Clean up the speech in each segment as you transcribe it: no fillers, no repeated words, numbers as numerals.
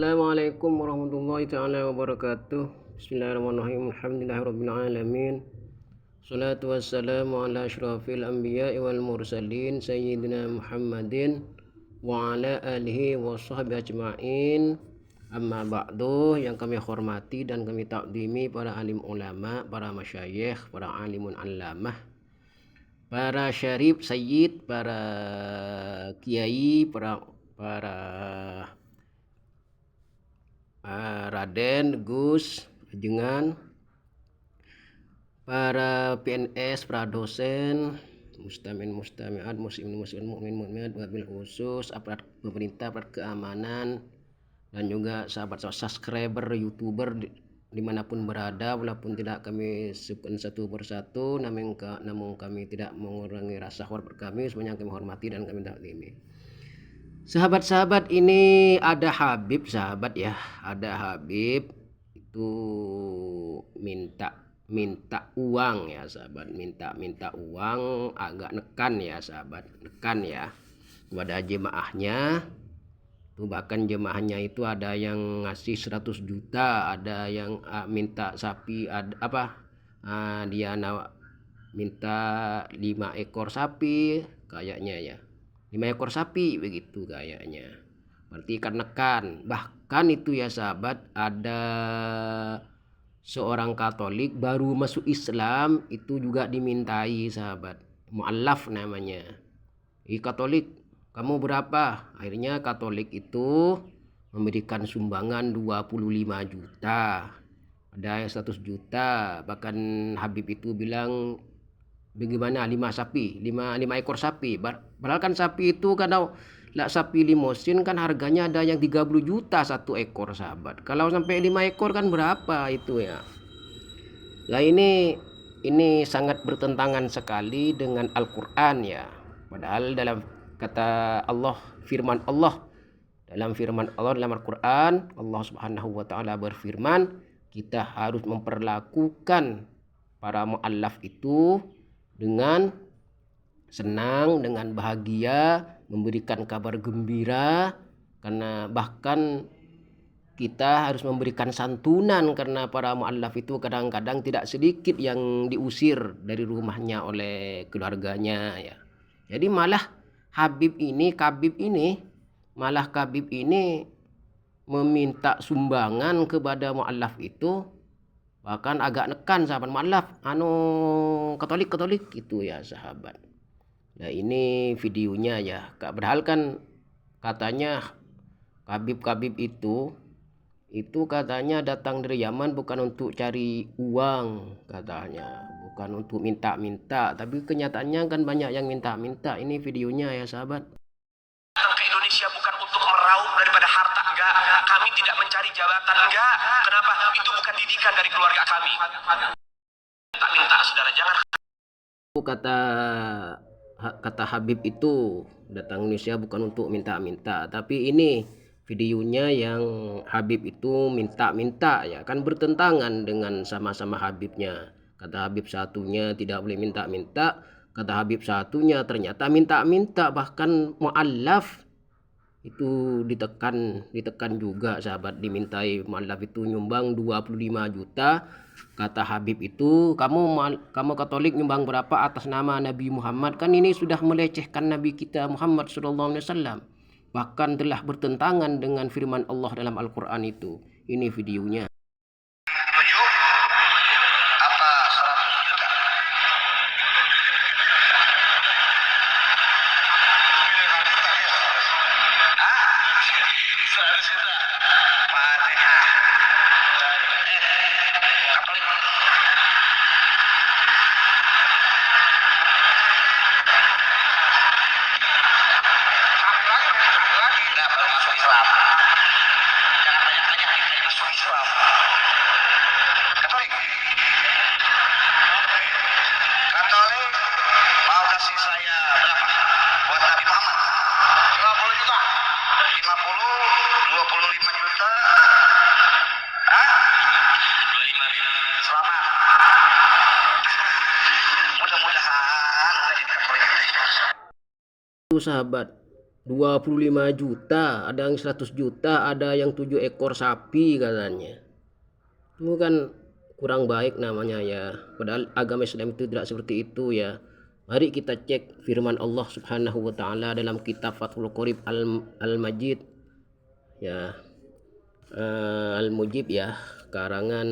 Assalamualaikum warahmatullahi taala wabarakatuh. Bismillahirrahmanirrahim. Alhamdulillahirabbil alamin. Shalatu wassalamu ala asyrafil anbiya'i wal mursalin sayyidina Muhammadin wa ala alihi wa sahbihi ajmain. Amma ba'du, yang kami hormati dan kami takdimi para alim ulama, para masyayikh, para alimun allamah, para syarif sayyid, para kiai, para Raden, Gus, Jengan, para PNS, para dosen, mustami'at, muslimin, mukmin, mukminat, wabil khusus, aparat pemerintah, aparat keamanan, dan juga sahabat subscriber, youtuber dimanapun berada, walaupun tidak kami sebutkan satu persatu, namun kami tidak mengurangi rasa hormat kami, semuanya kami hormati dan kami taklimi. Sahabat-sahabat, ini ada Habib, sahabat ya, ada Habib itu minta uang ya sahabat, minta uang, agak nekan ya sahabat, nekan ya kepada jemaahnya. Tuh, bahkan jemaahnya itu ada yang ngasih 100 juta, ada yang minta sapi, dia minta 5 ekor sapi kayaknya ya, 5 ekor sapi begitu kayaknya. Berarti kan nekan. Bahkan itu ya sahabat, ada seorang Katolik baru masuk Islam itu juga dimintai sahabat, mu'allaf namanya. Katolik, kamu berapa? Akhirnya Katolik itu memberikan sumbangan 25 juta, ada yang 100 juta. Bahkan Habib itu bilang, bagaimana 5 ekor sapi. Padahal kan sapi itu kalau sapi limosin kan harganya ada yang 30 juta satu ekor sahabat. Kalau sampai 5 ekor kan berapa itu ya. Lah ini sangat bertentangan sekali dengan Al-Qur'an ya. Padahal dalam kata Allah, dalam firman Allah dalam Al-Qur'an, Allah Subhanahu wa taala berfirman, kita harus memperlakukan para mu'allaf itu dengan senang, dengan bahagia, memberikan kabar gembira, karena bahkan kita harus memberikan santunan karena para mu'allaf itu kadang-kadang tidak sedikit yang diusir dari rumahnya oleh keluarganya ya. Jadi Kabib ini meminta sumbangan kepada mu'allaf itu, bahkan agak nekan sahabat, mu'allaf Katolik itu ya sahabat. Nah, ini videonya ya. Padahal kan katanya Kabib itu katanya datang dari Yaman bukan untuk cari uang, katanya bukan untuk minta-minta, tapi kenyataannya kan banyak yang minta-minta. Ini videonya ya sahabat. Ke Indonesia bukan untuk meraup daripada harta, enggak. Kami tidak mencari jabatan, enggak. Kenapa? Itu bukan didikan dari keluarga kami. Minta-minta, saudara, jangan. Kata Habib itu datang Indonesia bukan untuk minta-minta, tapi ini videonya yang Habib itu minta-minta ya, kan bertentangan dengan sama-sama Habibnya. Kata Habib satunya tidak boleh minta-minta, kata Habib satunya ternyata minta-minta. Bahkan mu'allaf itu ditekan juga sahabat, dimintai mu'allaf itu nyumbang 25 juta. Kata Habib itu, kamu Katolik nyumbang berapa atas nama Nabi Muhammad? Kan ini sudah melecehkan Nabi kita Muhammad SAW, bahkan telah bertentangan dengan firman Allah dalam Al-Quran itu. Ini videonya. Katolik mau kasih saya berapa buat Nabi Muhammad? 50 juta. 50, 25 juta. Hah? 25 juta. Selamat. Mudah-mudahan enggak jadi Katolik. Itu sahabat, 25 juta, ada yang 100 juta, ada yang 7 ekor sapi katanya. Itu kan kurang baik namanya ya. Padahal agama Islam itu tidak seperti itu ya. Mari kita cek firman Allah Subhanahu wa taala dalam kitab Fathul Qorib Al-Majid ya. Al-Mujib ya, karangan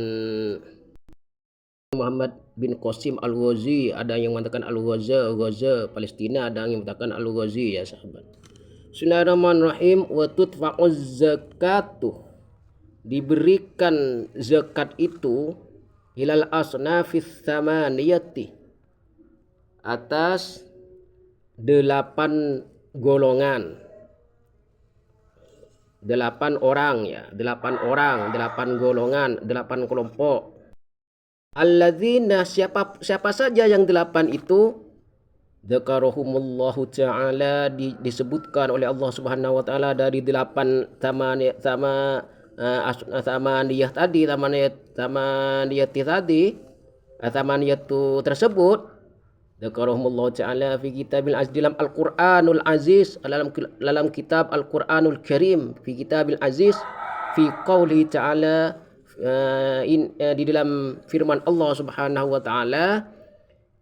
Muhammad bin Qasim Al-Ghazi. Ada yang mengatakan Al-Ghaza Palestina, ada yang mengatakan Al-Ghazi ya sahabat. Bismillahirrahmanirrahim. Wa tudfa'uz zakatu, diberikan zakat itu ilal asnafis samaniyati, atas 8 golongan, 8 orang ya, 8 orang, 8 golongan, 8 kelompok. Alladzina, siapa saja yang 8 itu, dzakarahumullahu ta'ala, disebutkan oleh Allah Subhanahu wa taala dari 8 tamaniyah tadi, tamaniyatu tersebut. Dzakarahumullahu ta'ala fi kitabil aziz, dalam Al-Qur'anul Aziz, dalam kitab Al-Qur'anul Karim, fi kitabil aziz, fi qauli ta'ala, di dalam firman Allah Subhanahu wa taala,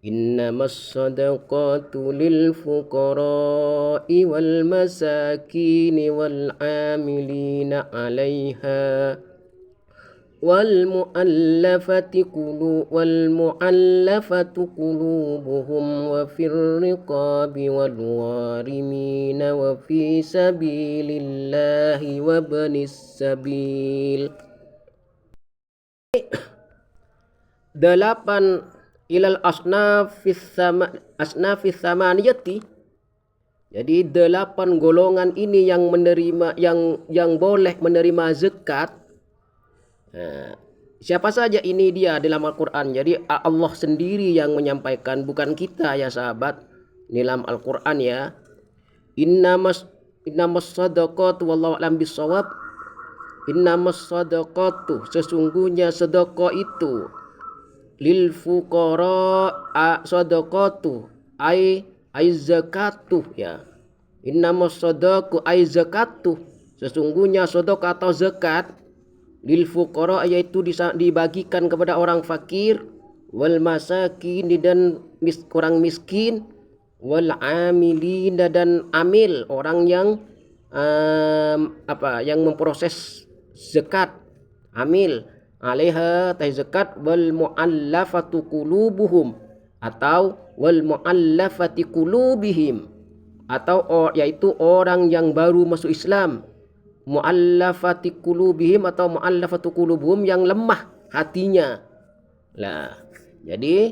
innamas sadaqatu lil fuqara'i wal masakini wal 'amilina 'alaiha wal mu'allafati qulubuhum wa fir riqabi wal gharimina wa fi sabilillahi wa banis sabil. 8 ilal asnafis samaniyati. Jadi 8 golongan ini yang menerima, yang boleh menerima zakat. Siapa saja ini dia dalam Al-Qur'an. Jadi Allah sendiri yang menyampaikan, bukan kita ya sahabat. Dalam Al-Qur'an ya. Innamas sadaqatu wallahu a'lam bissawab. Innamas sadaqatu, sesungguhnya sedekah itu, lil fuqara, sadaqatu ai zakatu ya. Innamas sadaqatu ai zakatu, sesungguhnya sedekah atau zakat, lil fuqara, yaitu dibagikan kepada orang fakir, wal masakin, dan orang miskin, wal amilina, dan amil, orang yang yang memproses zakat, amil, alaiha tah zakat, wal muallafatu qulubuhum, atau wal muallafati qulubihim, atau yaitu orang yang baru masuk Islam, muallafati qulubihim atau muallafatu qulubuhum, yang lemah hatinya. Lah, jadi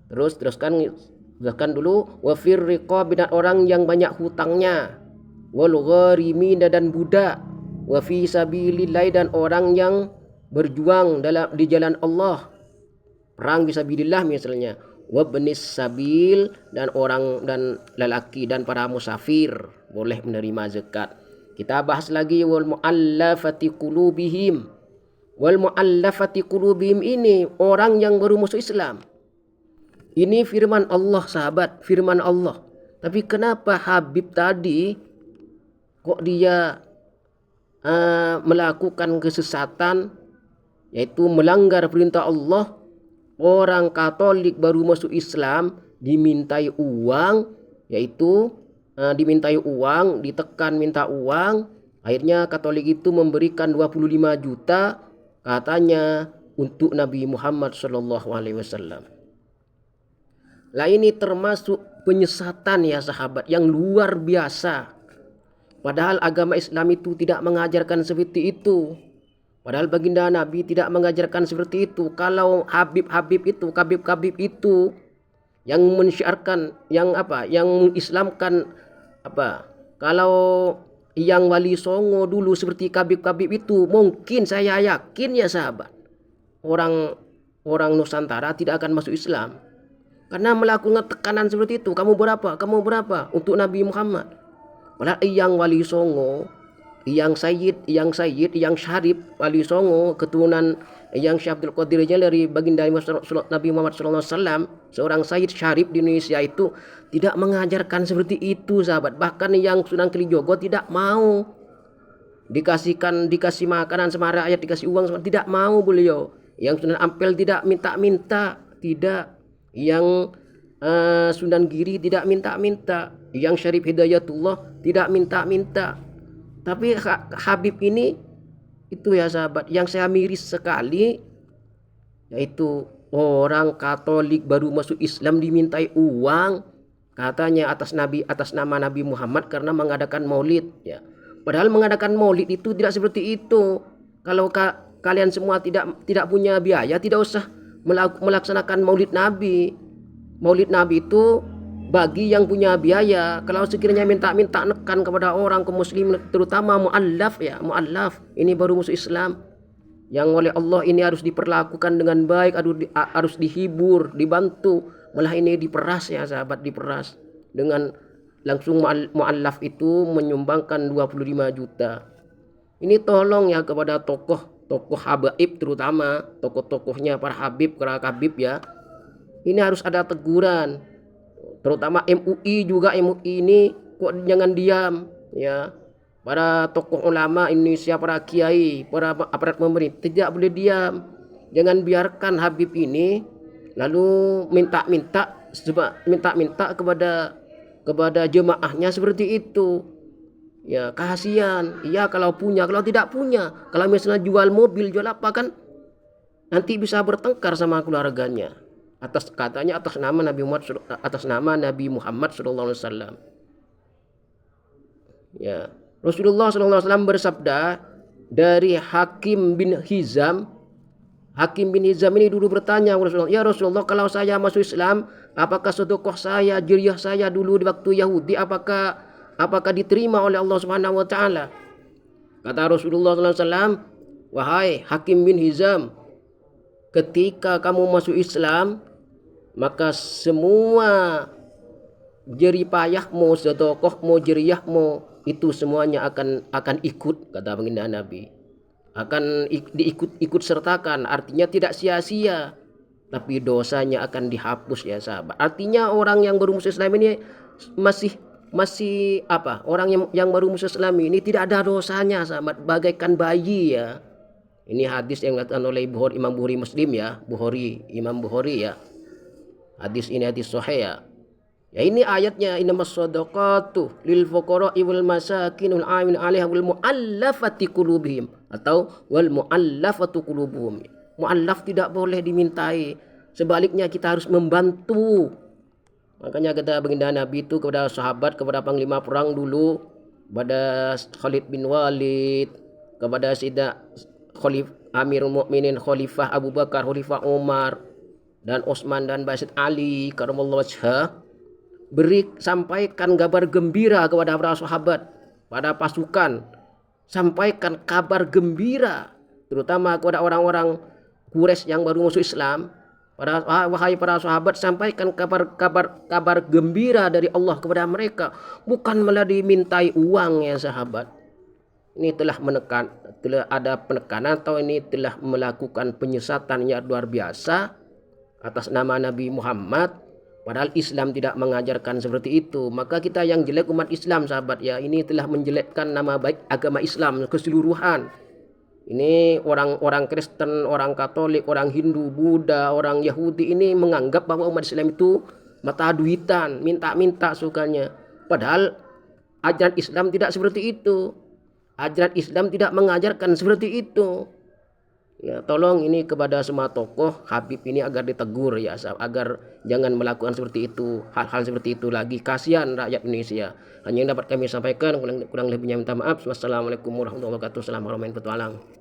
teruskan dulu, wa fir riqab, dan orang yang banyak hutangnya, wal gharimin, dan budak, wa fi sabilillah, dan orang yang berjuang di jalan Allah, perang fisabilillah misalnya, wa banis sabil, dan orang dan lelaki dan para musafir boleh menerima zakat. Kita bahas lagi wal muallafati qulubihim. Wal muallafati qulubihim ini orang yang baru masuk Islam. Ini firman Allah sahabat, firman Allah. Tapi kenapa Habib tadi kok dia melakukan kesesatan, yaitu melanggar perintah Allah? Orang Katolik baru masuk Islam dimintai uang, yaitu dimintai uang, ditekan minta uang. Akhirnya Katolik itu memberikan 25 juta katanya untuk Nabi Muhammad sallallahu alaihi wasallam. Lah ini termasuk penyesatan ya sahabat yang luar biasa. Padahal agama Islam itu tidak mengajarkan seperti itu. Padahal baginda Nabi tidak mengajarkan seperti itu. Kalau Habib-Habib itu yang mensyiarkan, yang mengislamkan kalau yang Wali Songo dulu seperti Habib itu, mungkin saya yakin ya sahabat, orang Nusantara tidak akan masuk Islam. Karena melakukan tekanan seperti itu, kamu berapa untuk Nabi Muhammad. Padahal yang Wali Songo, yang Syarif Wali Songo, keturunan yang Syekh Abdul Qadir Jailani baginda Nabi Muhammad SAW, seorang Sayyid Syarif di Indonesia itu tidak mengajarkan seperti itu sahabat. Bahkan yang Sunan Kalijogo tidak mau dikasih makanan sama rakyat, dikasih uang sama, tidak mau beliau. Yang Sunan Ampel tidak minta-minta, tidak. Yang Sunan Giri tidak minta-minta, yang Syarif Hidayatullah tidak minta-minta. Tapi Habib ini itu ya sahabat, yang saya miris sekali yaitu orang Katolik baru masuk Islam dimintai uang katanya atas nama Nabi Muhammad karena mengadakan maulid ya. Padahal mengadakan maulid itu tidak seperti itu. Kalau kalian semua tidak punya biaya, tidak usah melaksanakan maulid Nabi. Maulid Nabi itu bagi yang punya biaya. Kalau sekiranya minta nekan kepada orang kaum muslim, terutama mu'allaf ya, mu'allaf ini baru masuk Islam, yang oleh Allah ini harus diperlakukan dengan baik, harus dihibur, dibantu, malah ini diperas ya sahabat, diperas. Dengan langsung mu'allaf itu menyumbangkan 25 juta. Ini tolong ya kepada tokoh habaib, terutama tokoh-tokohnya para habib, para habib ya, ini harus ada teguran. Terutama MUI juga, MUI ini kok jangan diam ya. Para tokoh ulama Indonesia, para kiai, para aparat pemerintah tidak boleh diam. Jangan biarkan Habib ini lalu minta-minta kepada jemaahnya seperti itu. Ya kasihan. Iya kalau punya, kalau tidak punya, kalau misalnya jual mobil, jual apa kan nanti bisa bertengkar sama keluarganya. Atas nama Nabi Muhammad SAW. Ya, Rasulullah SAW bersabda dari Hakim bin Hizam. Hakim bin Hizam ini dulu bertanya Rasulullah, ya Rasulullah, kalau saya masuk Islam, apakah sedekah saya, jariah saya dulu di waktu Yahudi, apakah diterima oleh Allah Subhanahu Wa Taala? Kata Rasulullah SAW, wahai Hakim bin Hizam, ketika kamu masuk Islam, maka semua jeripayahmu, sedekahmu, jariahmu itu semuanya akan ikut, kata baginda Nabi. Akan diikut sertakan, artinya tidak sia-sia, tapi dosanya akan dihapus ya sahabat. Artinya orang yang baru masuk Islam ini masih apa? Orang yang baru masuk Islam ini tidak ada dosanya sahabat, bagaikan bayi ya. Ini hadis yang dikatakan oleh Imam Bukhari Muslim ya, Imam Bukhari ya. Hadis ini hadis sahih ya. Ya ini ayatnya, innamas shadaqatu lil fuqara'i wal masakinul 'amin 'alaiha wal mu'allafati qulubihim, atau wal mu'allafatu qulubuhum. Mu'allaf tidak boleh dimintai, sebaliknya kita harus membantu. Makanya kata baginda Nabi itu kepada sahabat, kepada panglima perang dulu, kepada Khalid bin Walid, kepada Amirul Mukminin Khalifah Abu Bakar, Khalifah Umar, dan Utsman dan Basid Ali karamallahu wajhah, sampaikan kabar gembira kepada para sahabat, pada pasukan, sampaikan kabar gembira terutama kepada orang-orang Quraisy yang baru masuk Islam. Wahai para sahabat, sampaikan kabar gembira dari Allah kepada mereka, bukan malah dimintai uang ya sahabat. Ini telah ada penekanan, atau ini telah melakukan penyesatan yang luar biasa atas nama Nabi Muhammad, padahal Islam tidak mengajarkan seperti itu. Maka kita yang jelek umat Islam sahabat ya, ini telah menjelekkan nama baik agama Islam keseluruhan. Ini orang Kristen, orang Katolik, orang Hindu, Buddha, orang Yahudi ini menganggap bahwa umat Islam itu mata duitan, minta sukanya. Padahal ajaran Islam tidak seperti itu. Ajaran Islam tidak mengajarkan seperti itu. Ya, tolong ini kepada semua tokoh Habib ini agar ditegur ya, agar jangan melakukan seperti itu, hal-hal seperti itu lagi. Kasihan rakyat Indonesia. Hanya yang dapat kami sampaikan, kurang lebihnya minta maaf. Wassalamualaikum warahmatullahi wabarakatuh. Assalamualaikum warahmatullahi wabarakatuh.